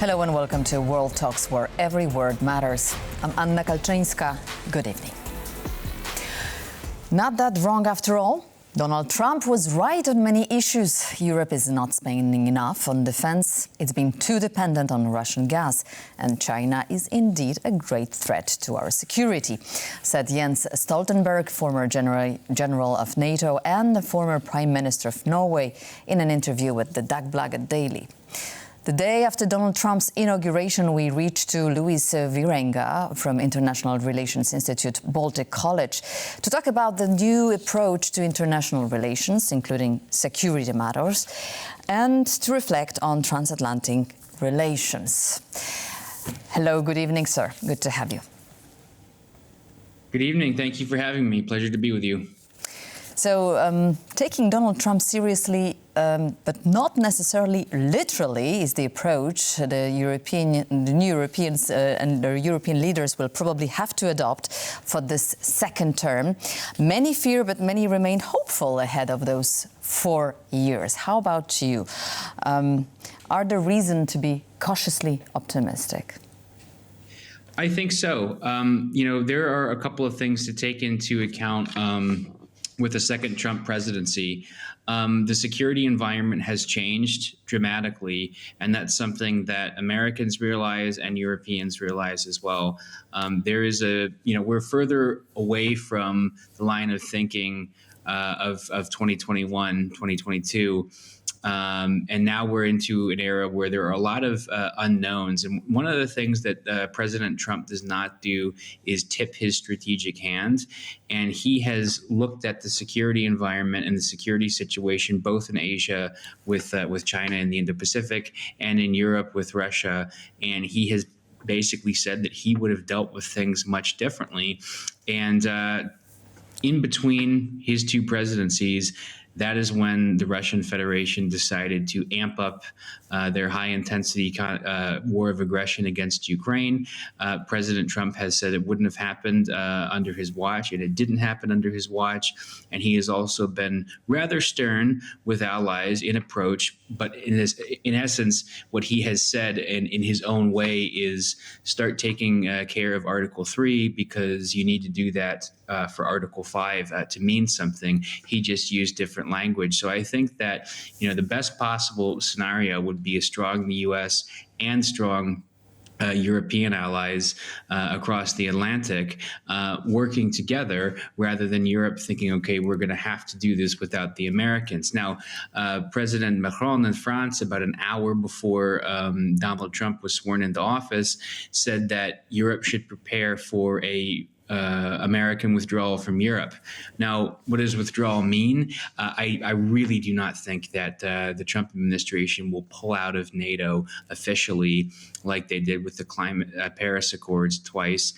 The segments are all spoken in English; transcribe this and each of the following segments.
Hello and welcome to World Talks, where every word matters. I'm Anna Kalczyńska. Good evening. Not that wrong after all. Donald Trump was right on many issues. Europe is not spending enough on defense. It's been too dependent on Russian gas. And China is indeed a great threat to our security, said Jens Stoltenberg, former general of NATO and the former Prime Minister of Norway, in an interview with the Dagbladet Daily. The day after Donald Trump's inauguration, we reached to Louis Wierenga from International Relations Institute, Baltic College, to talk about the new approach to international relations, including security matters, and to reflect on transatlantic relations. Hello, good evening, sir. Good to have you. Good evening. Thank you for having me. Pleasure to be with you. So, taking Donald Trump seriously, but not necessarily literally, is the approach the new Europeans and the European leaders will probably have to adopt for this second term. Many fear, but many remain hopeful ahead of those 4 years. How about you? Are there reason to be cautiously optimistic? I think so. There are a couple of things to take into account with the second Trump presidency. The security environment has changed dramatically, and that's something that Americans realize and Europeans realize as well. We're further away from the line of thinking of 2021, 2022. And now we're into an era where there are a lot of unknowns. And one of the things that President Trump does not do is tip his strategic hand. And he has looked at the security environment and the security situation, both in Asia with China and the Indo-Pacific, and in Europe with Russia. And he has basically said that he would have dealt with things much differently. And in between his two presidencies, that is when the Russian Federation decided to amp up their high-intensity war of aggression against Ukraine. President Trump has said it wouldn't have happened under his watch, and it didn't happen under his watch. And he has also been rather stern with allies in approach. But in essence, what he has said in his own way is start taking care of Article 3 because you need to do that for Article 5 to mean something. He just used different language. So I think that the best possible scenario would be a strong U.S. and strong European allies across the Atlantic working together rather than Europe thinking, okay, we're going to have to do this without the Americans. Now, President Macron in France, about an hour before Donald Trump was sworn into office, said that Europe should prepare for a American withdrawal from Europe. Now, what does withdrawal mean? I really do not think that the Trump administration will pull out of NATO officially like they did with the Paris Accords twice.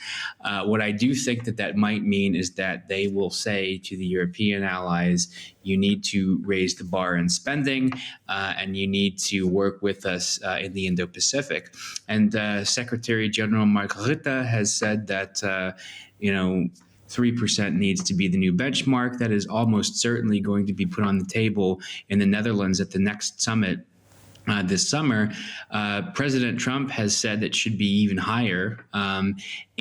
What I do think that might mean is that they will say to the European allies, you need to raise the bar in spending and you need to work with us in the Indo-Pacific. And Secretary General Mark Rutte has said that 3% needs to be the new benchmark. That is almost certainly going to be put on the table in the Netherlands at the next summit this summer. President Trump has said that should be even higher.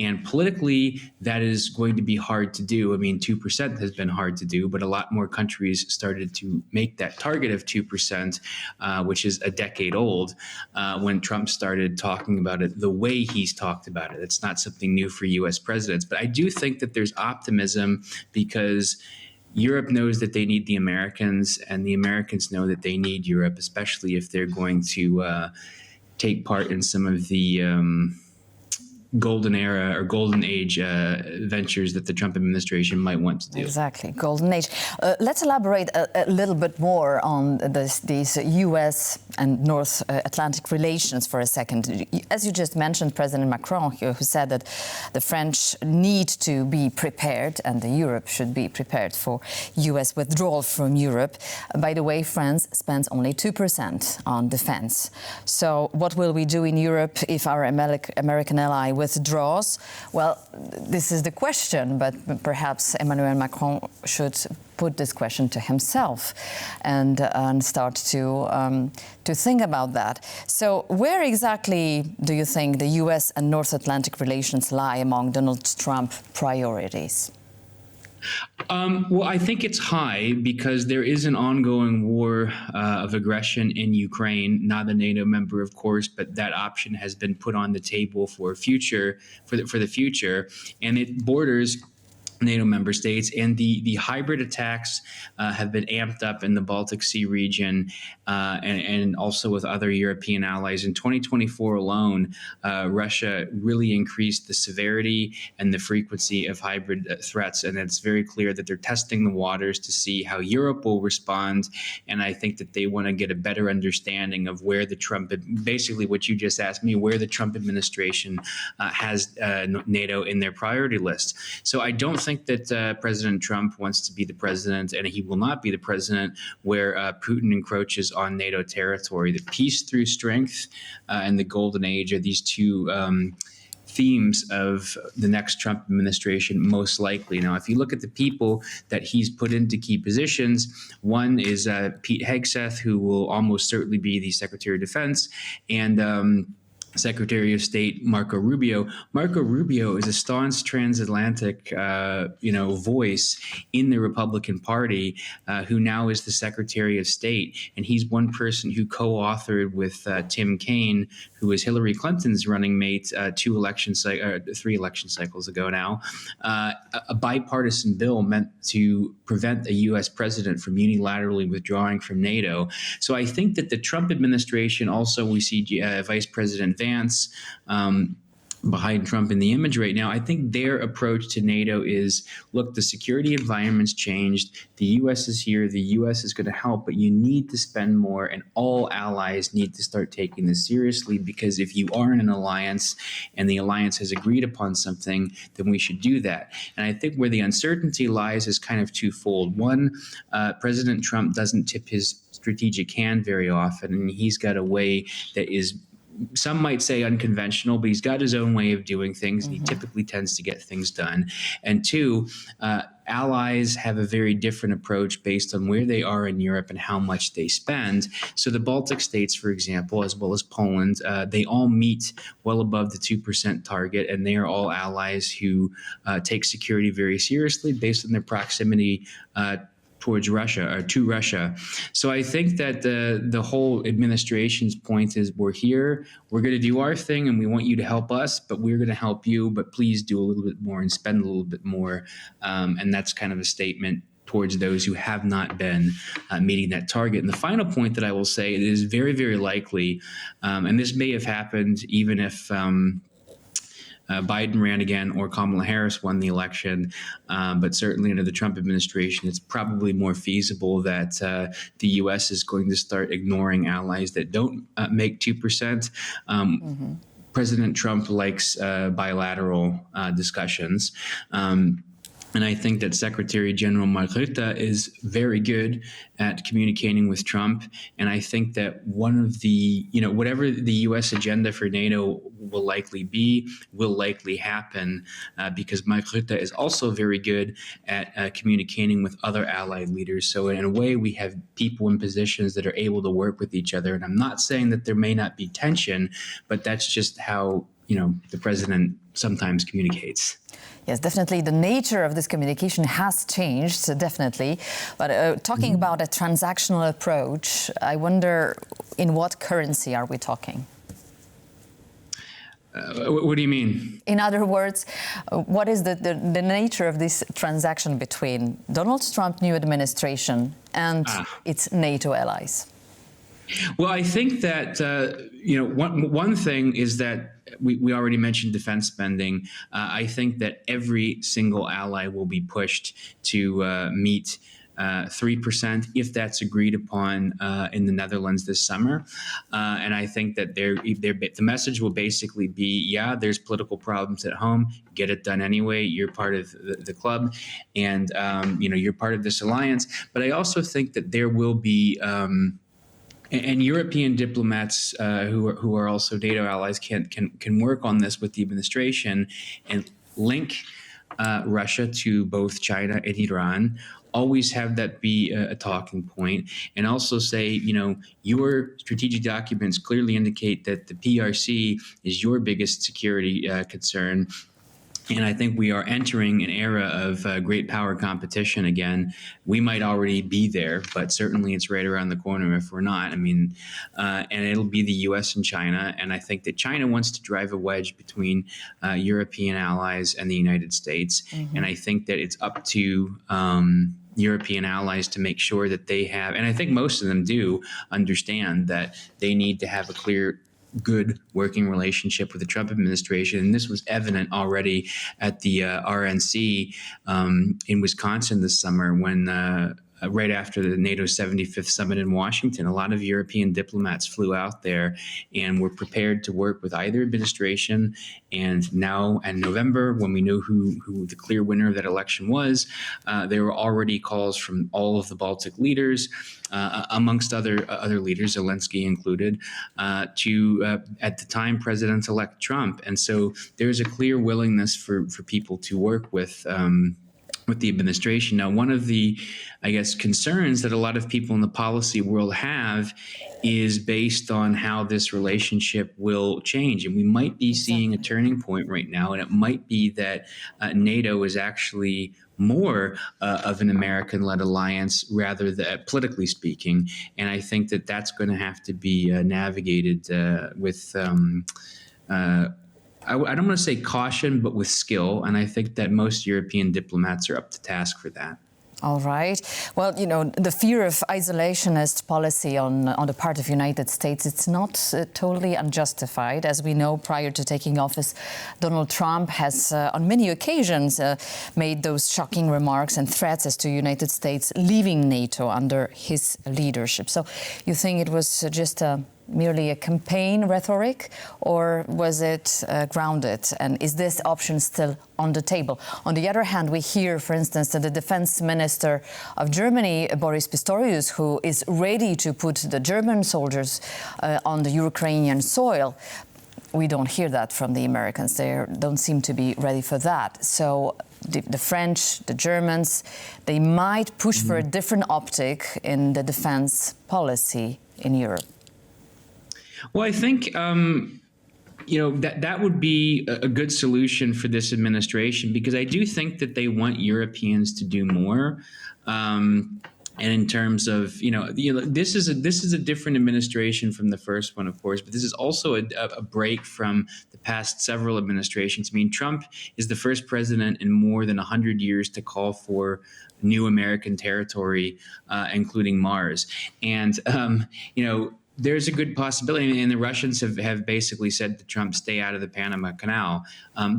And politically, that is going to be hard to do. I mean, 2% has been hard to do, but a lot more countries started to make that target of 2%, which is a decade old, when Trump started talking about it the way he's talked about it. It's not something new for U.S. presidents. But I do think that there's optimism because Europe knows that they need the Americans, and the Americans know that they need Europe, especially if they're going to take part in some of the golden era or golden age ventures that the Trump administration might want to do. Exactly, golden age. Let's elaborate a little bit more on these U.S. and North Atlantic relations for a second. As you just mentioned, President Macron, who said that the French need to be prepared and the Europe should be prepared for U.S. withdrawal from Europe. By the way, France spends only 2% on defense. So what will we do in Europe if our American ally withdraws. Well, this is the question, but perhaps Emmanuel Macron should put this question to himself and start to think about that. So where exactly do you think the US and North Atlantic relations lie among Donald Trump's priorities? Well, I think it's high because there is an ongoing war of aggression in Ukraine, not a NATO member, of course, but that option has been put on the table for the future, and it borders NATO member states, and the hybrid attacks have been amped up in the Baltic Sea region and also with other European allies. In 2024 alone, Russia really increased the severity and the frequency of hybrid threats, and it's very clear that they're testing the waters to see how Europe will respond, and I think that they want to get a better understanding of where the Trump, basically what you just asked me, where the Trump administration has NATO in their priority list. So I don't think that President Trump wants to be the president, and he will not be the president where Putin encroaches on NATO territory. The peace through strength and the golden age are these two themes of the next Trump administration, most likely. Now, if you look at the people that he's put into key positions, one is Pete Hegseth, who will almost certainly be the Secretary of Defense, and Secretary of State Marco Rubio. Marco Rubio is a staunch transatlantic, voice in the Republican Party, who now is the Secretary of State, and he's one person who co-authored with Tim Kaine, who is Hillary Clinton's running mate, 3 election cycles ago now, a bipartisan bill meant to prevent a U.S. president from unilaterally withdrawing from NATO. So I think that the Trump administration, also we see Vice President Vance behind Trump in the image right now. I think their approach to NATO is, look, the security environment's changed. The U.S. is here. The U.S. is going to help, but you need to spend more, and all allies need to start taking this seriously, because if you are in an alliance and the alliance has agreed upon something, then we should do that. And I think where the uncertainty lies is kind of twofold. One, President Trump doesn't tip his strategic hand very often, and he's got a way that is, some might say, unconventional, but he's got his own way of doing things, and he typically tends to get things done. And two, allies have a very different approach based on where they are in Europe and how much they spend. So the Baltic states, for example, as well as Poland, they all meet well above the 2% target, and they are all allies who take security very seriously based on their proximity towards Russia, or to Russia. So I think that the whole administration's point is, we're here, we're going to do our thing, and we want you to help us, but we're going to help you, but please do a little bit more and spend a little bit more. And that's kind of a statement towards those who have not been meeting that target. And the final point that I will say, it is very, very likely, and this may have happened even if Biden ran again or Kamala Harris won the election, but certainly under the Trump administration, it's probably more feasible that the U.S. is going to start ignoring allies that don't make 2%. President Trump likes bilateral discussions. And I think that Secretary General Mark Rutte is very good at communicating with Trump. And I think that one of the, whatever the U.S. agenda for NATO will likely happen because Mark Rutte is also very good at communicating with other allied leaders. So in a way, we have people in positions that are able to work with each other. And I'm not saying that there may not be tension, but that's just how, the president sometimes communicates. Yes, definitely. The nature of this communication has changed, definitely. But talking about a transactional approach, I wonder, in what currency are we talking? What do you mean? In other words, what is the nature of this transaction between Donald Trump's new administration and its NATO allies? Well, I think that, one thing is that we already mentioned defense spending. I think that every single ally will be pushed to meet 3% if that's agreed upon in the Netherlands this summer. And I think that the message will basically be, there's political problems at home, get it done anyway. You're part of the club, and you're part of this alliance. But I also think that there will be And European diplomats who are also NATO allies can work on this with the administration and link Russia to both China and Iran. Always have that be a talking point, and also say, your strategic documents clearly indicate that the PRC is your biggest security concern. And I think we are entering an era of great power competition again. We might already be there, but certainly it's right around the corner if we're not. And it'll be the US and China. And I think that China wants to drive a wedge between European allies and the United States. Mm-hmm. And I think that it's up to European allies to make sure that they have, and I think most of them do understand that they need to have a clear, good working relationship with the Trump administration. And this was evident already at the RNC in Wisconsin this summer when right after the NATO 75th summit in Washington, a lot of European diplomats flew out there and were prepared to work with either administration. And now in November, when we knew who the clear winner of that election was, there were already calls from all of the Baltic leaders, amongst other leaders, Zelensky included, to at the time President-elect Trump. And so there's a clear willingness for people to work with the administration. Now, one of the, I guess, concerns that a lot of people in the policy world have is based on how this relationship will change. And we might be seeing a turning point right now, and it might be that NATO is actually more of an American-led alliance rather than politically speaking. And I think that that's going to have to be navigated with I don't want to say caution, but with skill. And I think that most European diplomats are up to task for that. All right. Well, the fear of isolationist policy on the part of the United States, it's not totally unjustified. As we know, prior to taking office, Donald Trump has on many occasions made those shocking remarks and threats as to the United States leaving NATO under his leadership. So you think it was just merely a campaign rhetoric, or was it grounded? And is this option still on the table? On the other hand, we hear, for instance, that the defense minister of Germany, Boris Pistorius, who is ready to put the German soldiers on the Ukrainian soil. We don't hear that from the Americans. They don't seem to be ready for that. So the French, the Germans, they might push for a different optic in the defense policy in Europe. Well, I think that would be a good solution for this administration, because I do think that they want Europeans to do more. And in terms of this is a different administration from the first one, of course, but this is also a break from the past several administrations. I mean, Trump is the first president in more than 100 years to call for new American territory, including Mars, and there's a good possibility, and the Russians have basically said to Trump, stay out of the Panama Canal.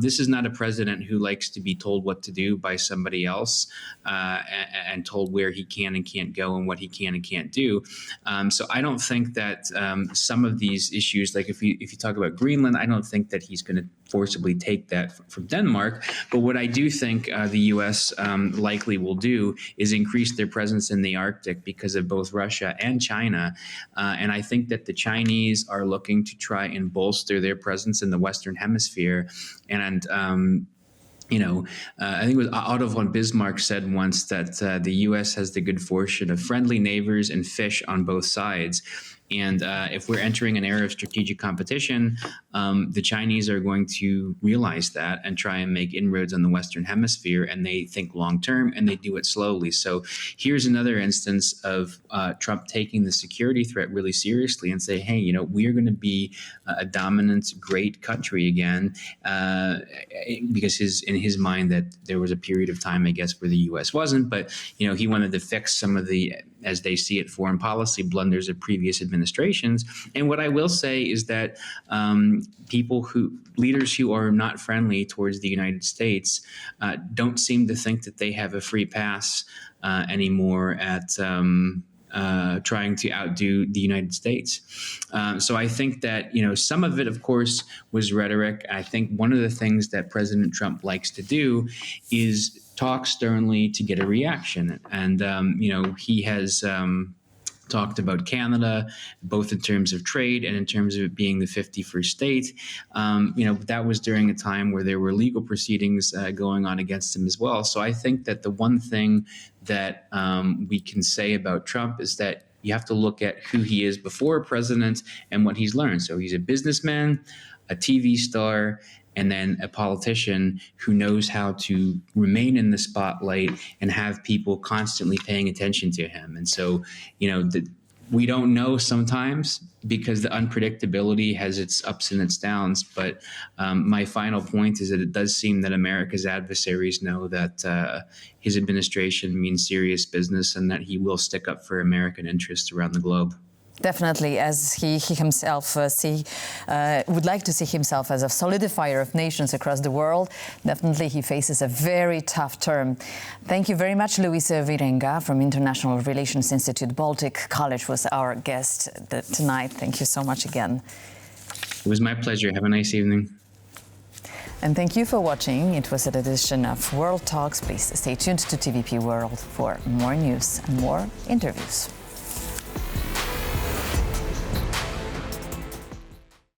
This is not a president who likes to be told what to do by somebody else and told where he can and can't go and what he can and can't do. So I don't think that some of these issues, like if you talk about Greenland, I don't think that he's going to forcibly take that from Denmark. But what I do think the U.S. Likely will do is increase their presence in the Arctic because of both Russia and China. And I think that the Chinese are looking to try and bolster their presence in the Western Hemisphere. And I think it was Otto von Bismarck said once that the U.S. has the good fortune of friendly neighbors and fish on both sides. And if we're entering an era of strategic competition, the Chinese are going to realize that and try and make inroads on the Western Hemisphere. And they think long term, and they do it slowly. So here's another instance of Trump taking the security threat really seriously and say, hey, we are going to be a dominant, great country again, because in his mind that there was a period of time, I guess, where the U.S. wasn't. But, he wanted to fix some of the, as they see it, foreign policy blunders of previous administrations. And what I will say is that leaders who are not friendly towards the United States don't seem to think that they have a free pass anymore at trying to outdo the United States. So I think that, some of it, of course, was rhetoric. I think one of the things that President Trump likes to do is talk sternly to get a reaction. And, he has talked about Canada, both in terms of trade and in terms of it being the 51st state. That was during a time where there were legal proceedings going on against him as well. So I think that the one thing that we can say about Trump is that you have to look at who he is before president and what he's learned. So he's a businessman, a TV star, and then a politician who knows how to remain in the spotlight and have people constantly paying attention to him. And so, we don't know sometimes because the unpredictability has its ups and its downs. But my final point is that it does seem that America's adversaries know that his administration means serious business and that he will stick up for American interests around the globe. Definitely, as he himself would like to see himself as a solidifier of nations across the world. Definitely, he faces a very tough term. Thank you very much, Louis Wierenga from International Relations Institute. Baltic College was our guest tonight. Thank you so much again. It was my pleasure. Have a nice evening. And thank you for watching. It was an edition of World Talks. Please stay tuned to TVP World for more news and more interviews.